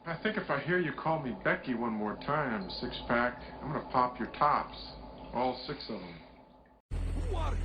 I think if I hear you call me Becky one more time, six-pack, I'm gonna pop your tops. All six of them. Who are you?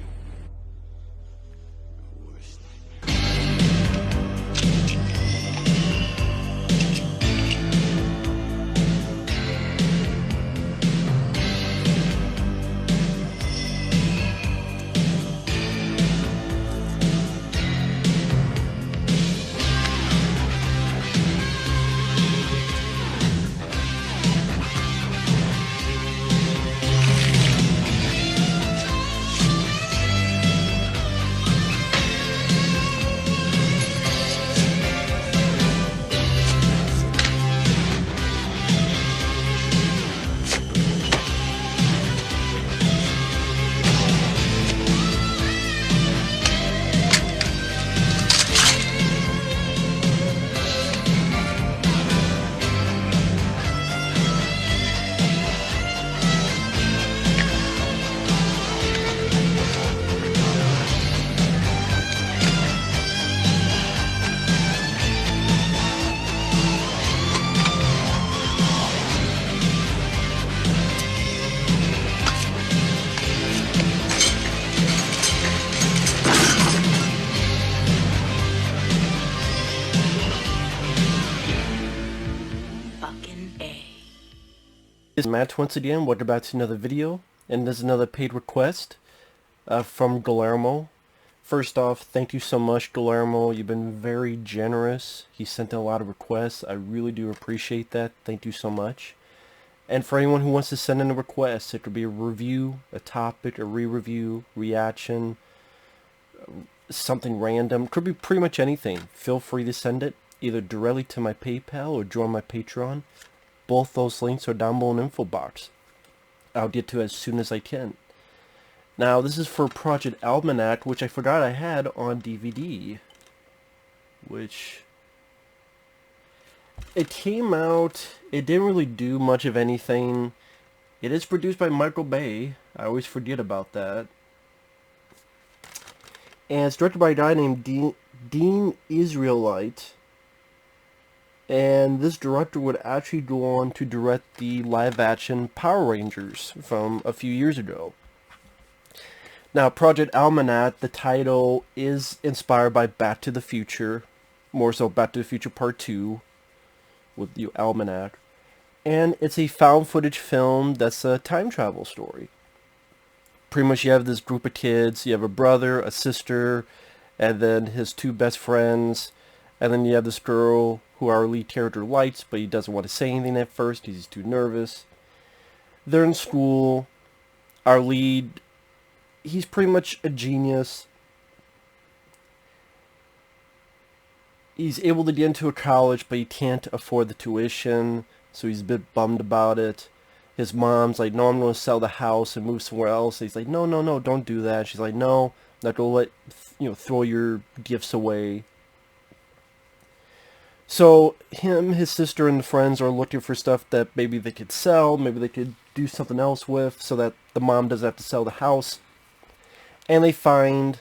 This is Matt once again. Welcome back to another video, and this is another paid request from Guillermo. First off, thank you so much, Guillermo. You've been very generous. He sent in a lot of requests. I really do appreciate that. Thank you so much. And for anyone who wants to send in a request, it could be a review, a topic, a re-review, reaction, something random. Could be pretty much anything. Feel free to send it either directly to my PayPal or join my Patreon. Both those links are down below in the info box. I'll get to it as soon as I can. Now, this is for Project Almanac, which I forgot I had on DVD. Which... it came out, it didn't really do much of anything. It is produced by Michael Bay. I always forget about that. And it's directed by a guy named Dean Israelite. And this director would actually go on to direct the live-action Power Rangers from a few years ago. Now, Project Almanac, the title is inspired by Back to the Future, more so Back to the Future Part 2, with the Almanac. And it's a found footage film that's a time travel story. Pretty much you have this group of kids, you have a brother, a sister, and then his two best friends, and then you have this girl who our lead character likes, but he doesn't want to say anything at first. He's too nervous. They're in school. Our lead, he's pretty much a genius. He's able to get into a college, but he can't afford the tuition, so he's a bit bummed about it. His mom's like, no, I'm going to sell the house and move somewhere else. And he's like, no, no, no, don't do that. She's like, no, I'm not going to let, throw your gifts away. So him, his sister, and the friends are looking for stuff that maybe they could sell, maybe they could do something else with, so that the mom doesn't have to sell the house. And they find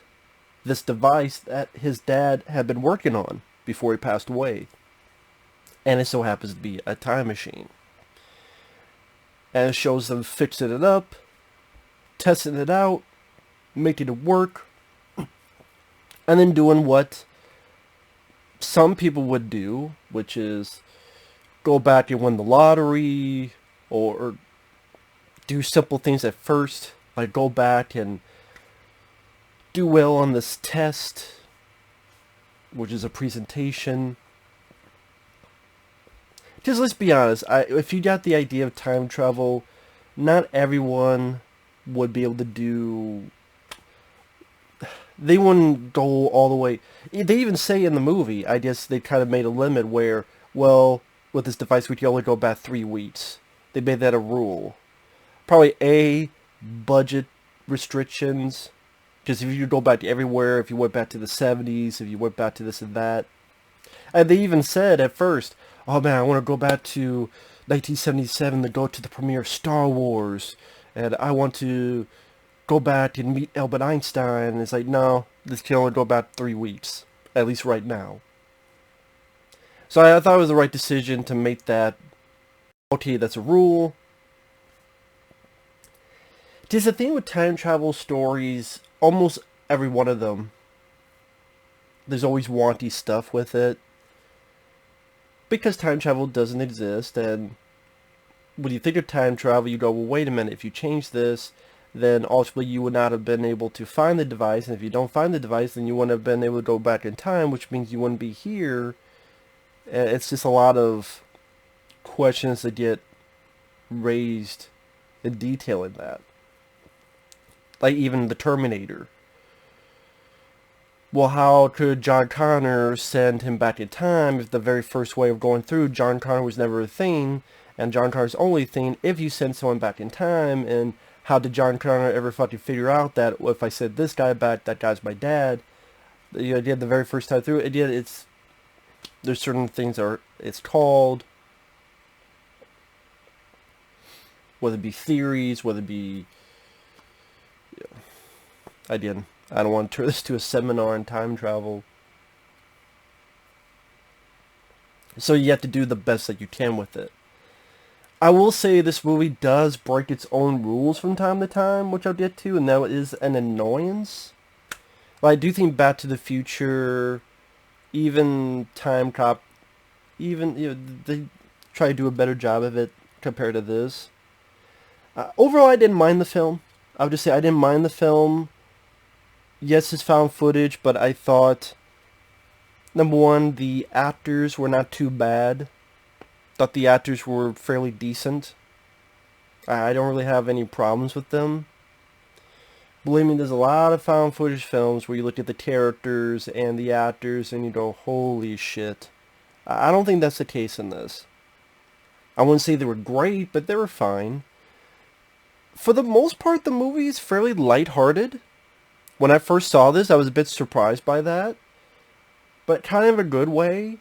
this device that his dad had been working on before he passed away. And it so happens to be a time machine. And it shows them fixing it up, testing it out, making it work, and then doing what some people would do, which is go back and win the lottery, or do simple things at first, like go back and do well on this test, which is a presentation. Just let's be honest, if you got the idea of time travel, not everyone would be able to do... they wouldn't go all the way. They even say in the movie, I guess they kind of made a limit where, well, with this device we can only go back 3 weeks. They made that a rule. Probably budget restrictions. Because if you go back everywhere, if you went back to the 70s, if you went back to this and that. And they even said at first, oh man, I want to go back to 1977 to go to the premiere of Star Wars. And I want to go back and meet Albert Einstein. And it's like, no, this can only go back 3 weeks, at least right now. So I thought it was the right decision to make that, okay, that's a rule. Just the thing with time travel stories, almost every one of them, there's always wanty stuff with it. Because time travel doesn't exist, and when you think of time travel, you go, well, wait a minute, if you change this, then ultimately you would not have been able to find the device, and if you don't find the device, then you wouldn't have been able to go back in time, which means you wouldn't be here. It's just a lot of questions that get raised in detailing that. Like even the Terminator. Well, how could John Connor send him back in time if the very first way of going through, John Connor was never a thing, and John Connor's only thing if you send someone back in time, and how did John Connor ever fucking figure out that, well, if I send this guy back, that guy's my dad? The idea the very first time through, there's certain things it's called, whether it be theories, whether it be, again, I don't want to turn this to a seminar on time travel. So you have to do the best that you can with it. I will say this movie does break its own rules from time to time, which I'll get to, and that is an annoyance. But I do think Back to the Future, even Time Cop, even, they try to do a better job of it compared to this. Overall, I didn't mind the film. I would just say I didn't mind the film. Yes, it's found footage, but I thought, number one, the actors were not too bad. Thought the actors were fairly decent. I don't really have any problems with them. Believe me, there's a lot of found footage films where you look at the characters and the actors and you go, holy shit. I don't think that's the case in this. I wouldn't say they were great, but they were fine. For the most part, the movie is fairly lighthearted. When I first saw this, I was a bit surprised by that. But kind of a good way.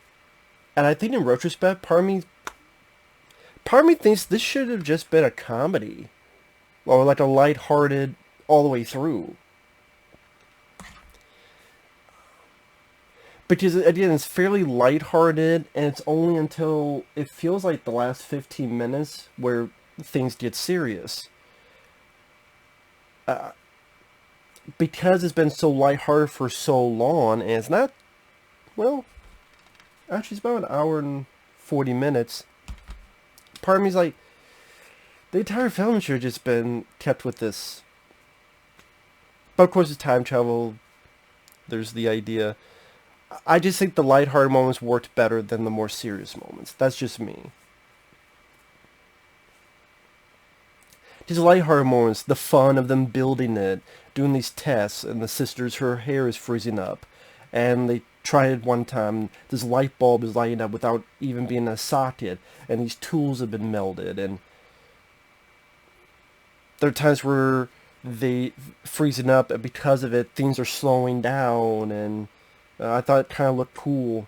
And I think in retrospect, part of me thinks this should have just been a comedy. Or like a lighthearted all the way through. Because, again, it's fairly lighthearted, and it's only until it feels like the last 15 minutes where things get serious. Because it's been so lighthearted for so long, and it's not, well, actually it's about an hour and 40 minutes. Part of me's like, the entire film should have just been kept with this. But of course it's time travel, there's the idea. I just think the lighthearted moments worked better than the more serious moments. That's just me. These lighthearted moments, the fun of them building it, doing these tests, and the sister's, her hair is freezing up. And they try it one time, this light bulb is lighting up without even being in a socket, and these tools have been melted, and there are times where they freezing up, and because of it, things are slowing down, and I thought it kind of looked cool.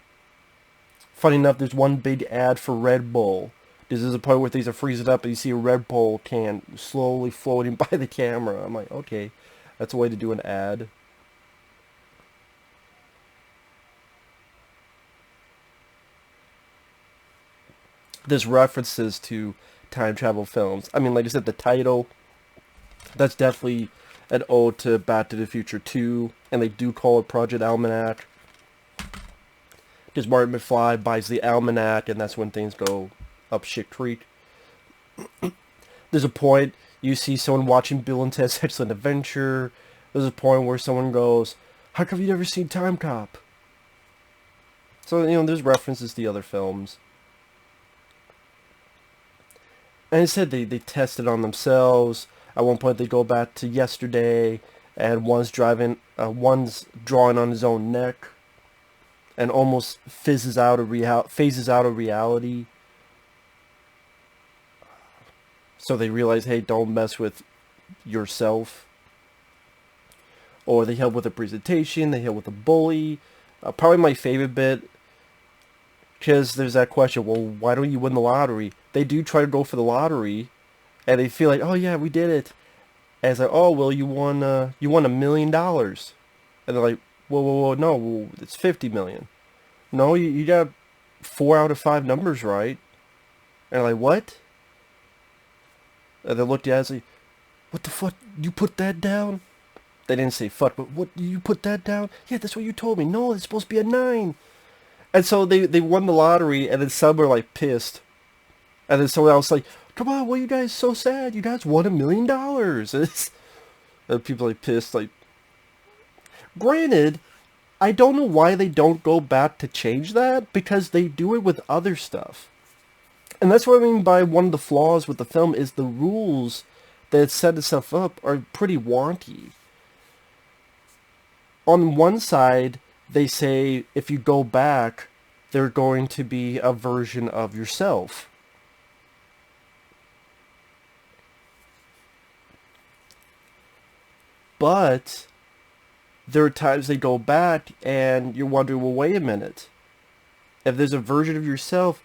Funny enough, there's one big ad for Red Bull. There's a point where things are freezing up and you see a Red Bull can slowly floating by the camera. I'm like, okay, that's a way to do an ad. There's references to time travel films. I mean, like I said, the title, that's definitely an ode to Back to the Future 2, and they do call it Project Almanac. Because Martin McFly buys the Almanac, and that's when things go up shit creek. There's a point you see someone watching Bill and Ted's Excellent Adventure. There's a point where someone goes, how come you never seen Time Cop? So, there's references to the other films. And instead, they test it on themselves. At one point, they go back to yesterday, and one's drawing on his own neck, and almost phases out of reality. So they realize, hey, don't mess with yourself. Or they help with a presentation, they help with a bully. Probably my favorite bit, because there's that question, well, why don't you win the lottery? They do try to go for the lottery, and they feel like, oh yeah, we did it. And it's like, oh, well, you won $1 million. And they're like, whoa, no, it's 50 million. No, you got 4 out of 5 numbers right. And I'm like, what? And they looked at us like, what the fuck? You put that down? They didn't say fuck, but what, you put that down? Yeah, that's what you told me. No, it's supposed to be a 9. And so they won the lottery, and then some were like pissed. And then someone else like, come on, why are you guys so sad? You guys won $1 million. And people like pissed. Like, granted, I don't know why they don't go back to change that, because they do it with other stuff. And that's what I mean by one of the flaws with the film is the rules that it set itself up are pretty wonky. On one side, they say if you go back, there's going to be a version of yourself. But there are times they go back and you're wondering, well, wait a minute. If there's a version of yourself,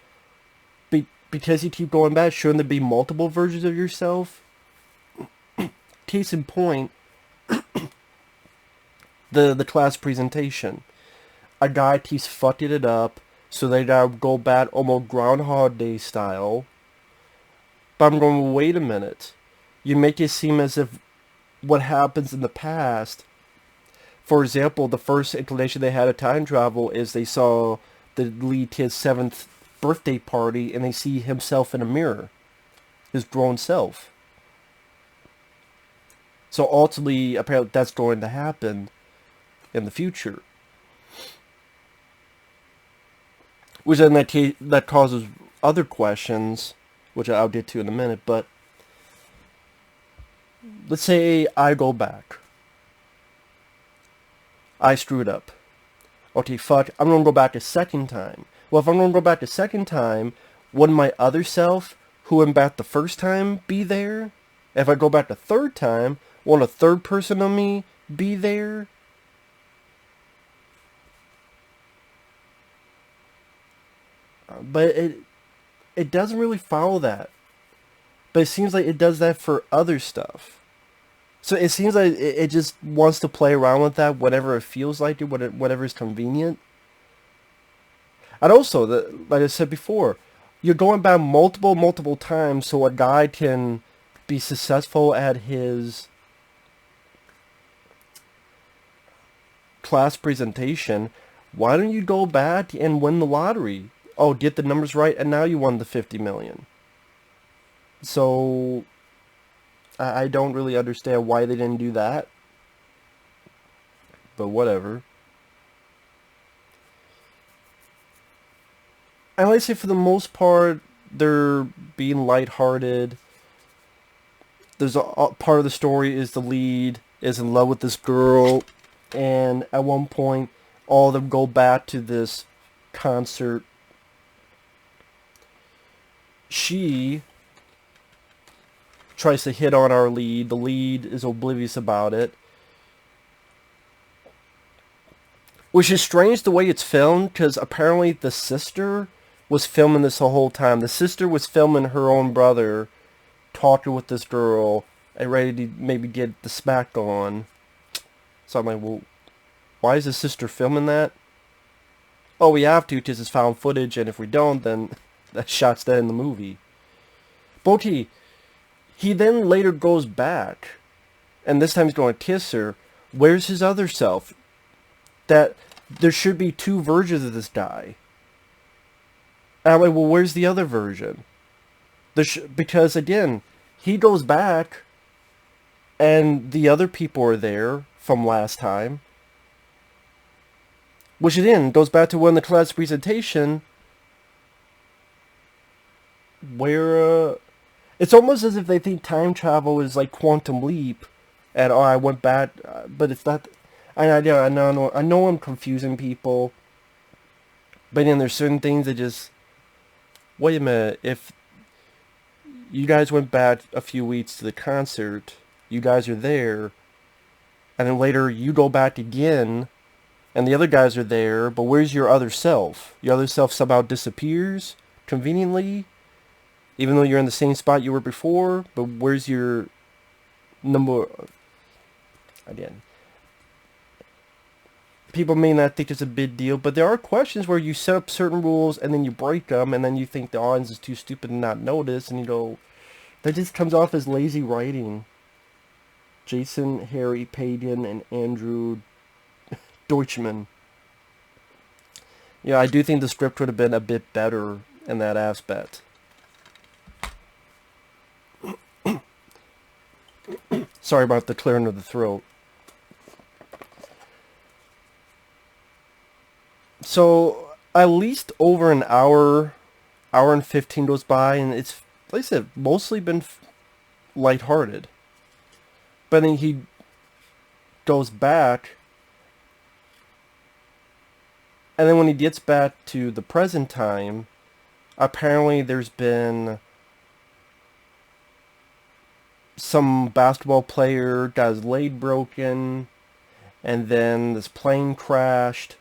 because you keep going back, shouldn't there be multiple versions of yourself? Case in point, the class presentation. A guy keeps fucking it up, so they gotta go back almost Groundhog Day style. But I'm going, wait a minute. You make it seem as if what happens in the past, for example, the first inclination they had of time travel is they saw the lead kid's 7th birthday party and they see himself in a mirror, his grown self. So ultimately, apparently that's going to happen in the future. Which then that causes other questions, which I'll get to in a minute, but let's say I go back. I screwed up. Okay, fuck, I'm going to go back a second time. Well, if I'm going to go back a second time, wouldn't my other self, who went back the first time, be there? If I go back the third time, won't a third person of me be there? But it doesn't really follow that. But it seems like it does that for other stuff. So it seems like it just wants to play around with that whenever it feels like it, whatever is convenient. And also, like I said before, you're going back multiple times so a guy can be successful at his class presentation. Why don't you go back and win the lottery? Oh, get the numbers right, and now you won the 50 million. So I don't really understand why they didn't do that. But whatever. And like I say, for the most part, they're being lighthearted. There's a part of the story is the lead is in love with this girl, and at one point, all of them go back to this concert. She tries to hit on our lead. The lead is oblivious about it. Which is strange the way it's filmed, because apparently the sister was filming this the whole time. The sister was filming her own brother talking with this girl and ready to maybe get the smack on. So I'm like, well, why is the sister filming that? Oh, we have to because it's found footage, and if we don't, then that shot's dead in the movie. But he then later goes back, and this time he's going to kiss her. Where's his other self? That there should be 2 versions of this guy. And I'm like, well, where's the other version? Because, again, he goes back, and the other people are there from last time. Which, again, goes back to when the class presentation, where, it's almost as if they think time travel is like Quantum Leap, and, oh, I went back, but it's not. I know I'm confusing people, but then there's certain things that just, wait a minute, if you guys went back a few weeks to the concert, you guys are there, and then later you go back again, and the other guys are there, but where's your other self? Your other self somehow disappears, conveniently, even though you're in the same spot you were before, but where's your number, again. people may not think it's a big deal, but there are questions where you set up certain rules and then you break them, and then you think the audience is too stupid to not notice, and you go, that just comes off as lazy writing. Jason, Harry, Pagan, and Andrew Deutschman. Yeah, I do think the script would have been a bit better in that aspect. Sorry about the clearing of the throat. So, at least over an hour and 15 goes by, and it's, like I said, mostly been lighthearted. But then he goes back, and then when he gets back to the present time, apparently there's been some basketball player got his leg broken, and then this plane crashed.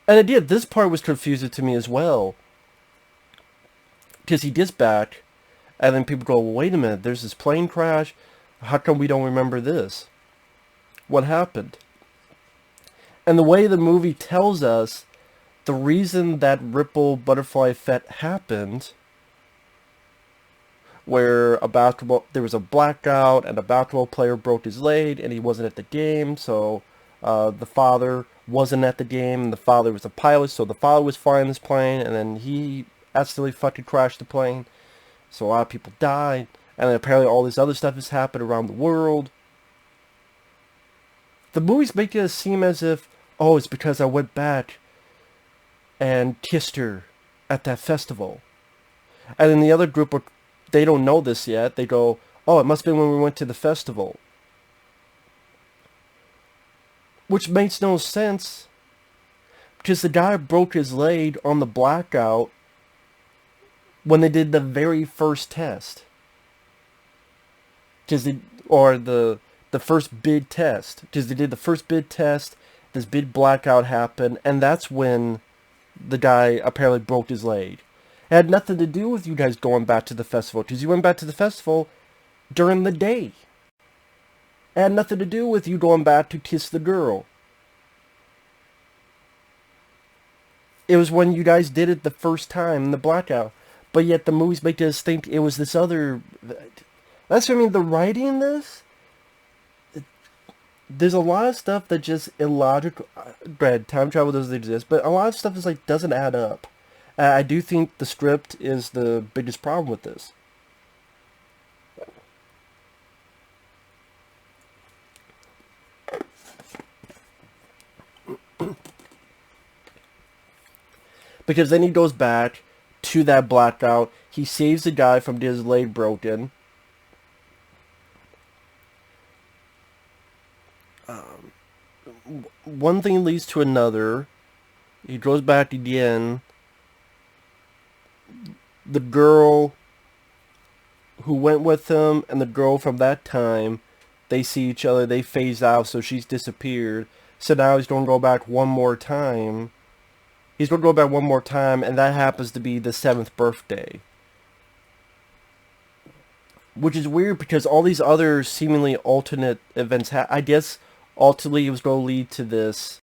And it did, this part was confusing to me as well. Because he gets back, and then people go, well, wait a minute, there's this plane crash. How come we don't remember this? What happened? And the way the movie tells us, the reason that ripple butterfly effect happened, where there was a blackout, and a basketball player broke his leg, and he wasn't at the game, so the father wasn't at the game, and the father was a pilot, so the father was flying this plane, and then he accidentally fucking crashed the plane, so a lot of people died, and then apparently all this other stuff has happened around the world. The movies make it seem as if, oh, it's because I went back and kissed her at that festival. And then the other group, they don't know this yet, they go, oh, it must have been when we went to the festival. Which makes no sense, because the guy broke his leg on the blackout when they did the very first test. Or the first big test. Because they did the first big test, this big blackout happened, and that's when the guy apparently broke his leg. It had nothing to do with you guys going back to the festival, because you went back to the festival during the day. It had nothing to do with you going back to kiss the girl. It was when you guys did it the first time in the blackout. But yet the movies make us think it was this other... That's what I mean, the writing in this... There's a lot of stuff that just illogical... Granted, time travel doesn't exist, but a lot of stuff is like doesn't add up. I do think the script is the biggest problem with this. Because then he goes back to that blackout. He saves the guy from getting his leg broken. One thing leads to another. He goes back again. The girl who went with him and the girl from that time, they see each other, they phase out, so she's disappeared. So now he's going to go back one more time. He's going to go back one more time, and that happens to be the 7th birthday. Which is weird, because all these other seemingly alternate events, I guess, ultimately it was going to lead to this.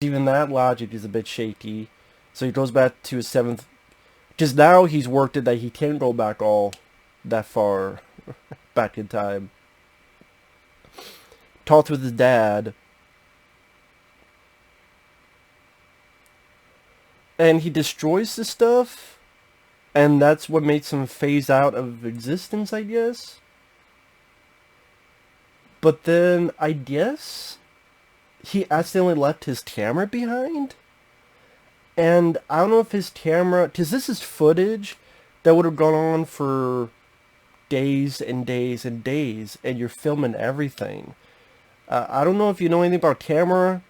Even that logic is a bit shaky. So he goes back to his 7th... Because now he's worked it that he can't go back all that far back in time. Talked with his dad. And he destroys the stuff, and that's what makes him phase out of existence, I guess. But then, I guess, he accidentally left his camera behind? And I don't know if his camera... Because this is footage that would have gone on for days and days and days, and you're filming everything. I don't know if you know anything about camera.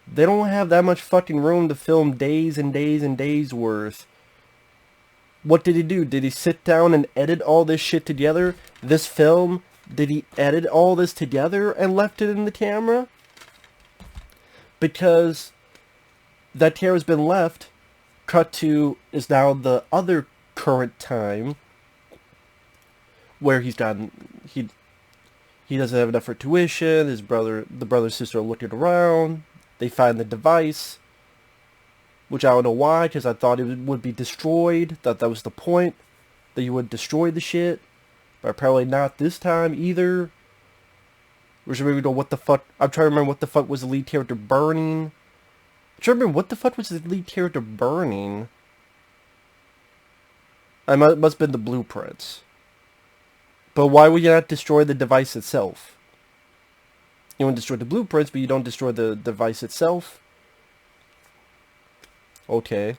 They don't have that much fucking room to film days and days and days worth. What did he do? Did he sit down and edit all this shit together? This film? Did he edit all this together and left it in the camera? Because that camera's been left. Cut to is now the other current time where he's gotten... He doesn't have enough for tuition. The brother and sister are looking around. They find the device, which I don't know why, because I thought it would be destroyed. That was the point, that you would destroy the shit. But apparently not this time either. Which maybe know what the fuck. I'm trying to remember what the fuck was the lead character burning. I'm trying to remember what the fuck was the lead character burning. It must have been the blueprints. But why would you not destroy the device itself? You want to destroy the blueprints, but you don't destroy the device itself? Okay.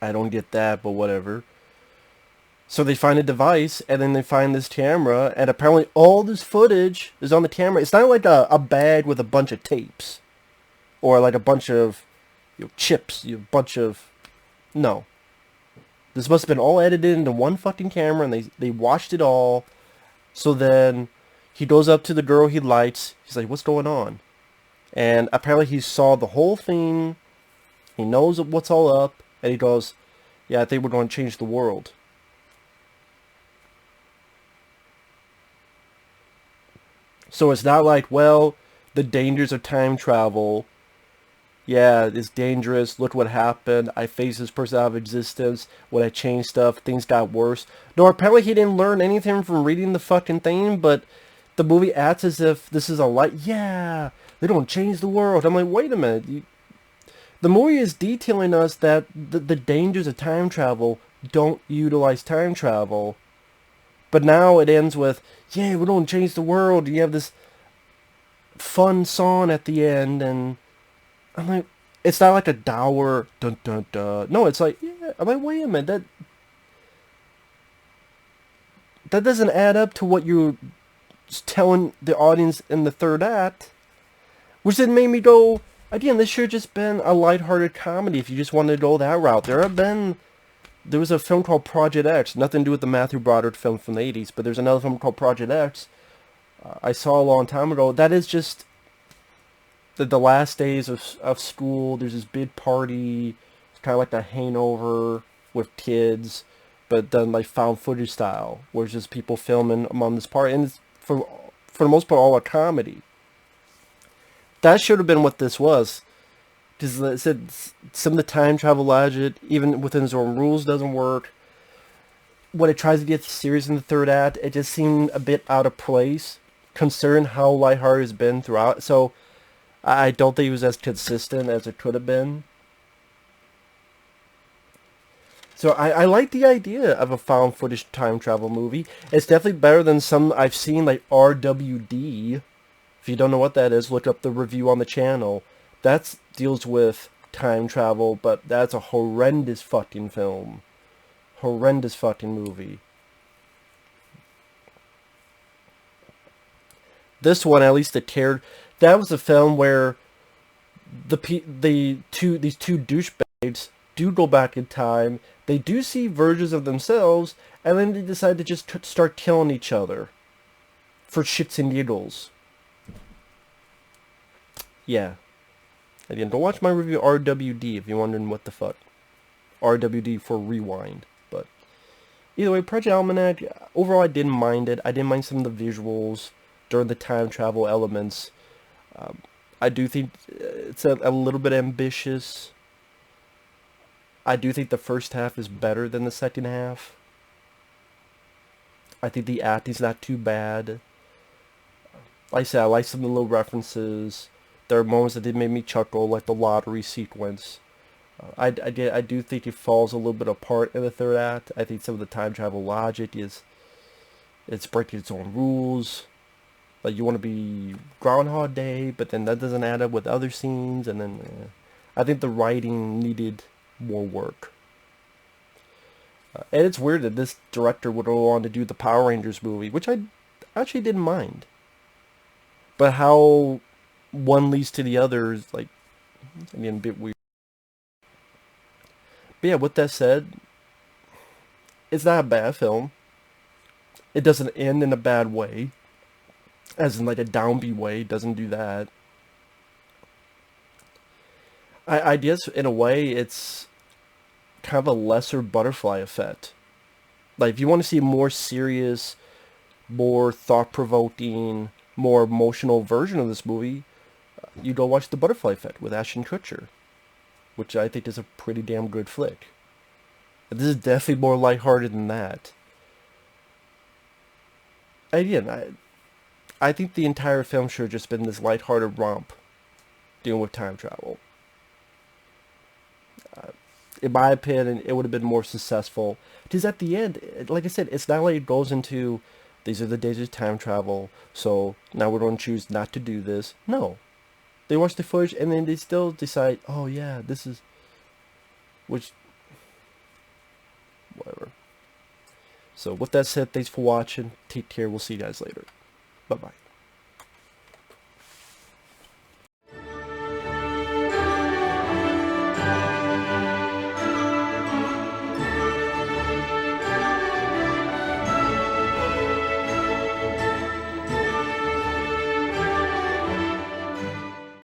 I don't get that, but whatever. So they find a device, and then they find this camera, and apparently all this footage is on the camera. It's not like a bag with a bunch of tapes. Or like a bunch of chips. No. This must have been all edited into one fucking camera, and they watched it all. So then he goes up to the girl he likes. He's like, what's going on? And apparently he saw the whole thing. He knows what's all up. And he goes, yeah, I think we're going to change the world. So it's not like, well, the dangers of time travel. Yeah, it's dangerous. Look what happened. I phased this person out of existence. When I changed stuff, things got worse. No, apparently he didn't learn anything from reading the fucking thing, but the movie acts as if this is a light. Yeah, they don't change the world. I'm like, wait a minute. The movie is detailing us that the dangers of time travel don't utilize time travel. But now it ends with, yeah, we don't change the world. You have this fun song at the end, and I'm like, it's not like a dour dun dun dun. No, it's like, yeah. I'm like, wait a minute, that doesn't add up to what you're telling the audience in the third act. Which then made me go, again, this should have just been a lighthearted comedy if you just wanted to go that route. There was a film called Project X, nothing to do with the Matthew Broderick film from the 80s, but there's another film called Project X I saw a long time ago. That is just the last days of school. There's this big party. It's kind of like a hangover with kids, but done like found footage style, where it's just people filming among this party, and it's for the most part all a comedy. That should have been what this was. Because it said some of the time travel logic, even within its own rules, doesn't work. When it tries to get serious in the third act, it just seemed a bit out of place, considering how lighthearted it's been throughout. So I don't think it was as consistent as it could have been. So I like the idea of a found footage time travel movie. It's definitely better than some I've seen, like RWD. If you don't know what that is, look up the review on the channel. That deals with time travel, but that's a horrendous fucking film. Horrendous fucking movie. This one, at least it cared. That was a film where these two douchebags do go back in time. They do see versions of themselves, and then they decide to just start killing each other for shits and giggles. Yeah. Again, don't watch my review of RWD if you're wondering what the fuck. RWD for rewind. But either way, Project Almanac, overall I didn't mind it. I didn't mind some of the visuals during the time travel elements. I do think it's a little bit ambitious. I do think the first half is better than the second half. I think the acting's not too bad. Like I said, I like some of the little references. There are moments that did make me chuckle, like the lottery sequence. I do think it falls a little bit apart in the third act. I think some of the time travel logic it's breaking its own rules. Like, you want to be Groundhog Day, but then that doesn't add up with other scenes, and then I think the writing needed more work. And it's weird that this director would go on to do the Power Rangers movie, which I actually didn't mind. But how one leads to the other is, like, again, a bit weird. But yeah, with that said, it's not a bad film. It doesn't end in a bad way. As in, like, a downbeat way. It doesn't do that. I guess, in a way, it's kind of a lesser Butterfly Effect. Like, if you want to see a more serious more thought-provoking, more emotional version of this movie, you go watch The Butterfly Effect with Ashton Kutcher, which I think is a pretty damn good flick. This is definitely more lighthearted than that. Again, I think the entire film should have just been this lighthearted romp dealing with time travel. In my opinion, it would have been more successful. Because at the end, like I said, it's not like it goes into, these are the days of time travel, so now we're going to choose not to do this. No. They watch the footage, and then they still decide, oh yeah, this is... Which... Whatever. So with that said, thanks for watching. Take care. We'll see you guys later. Bye-bye.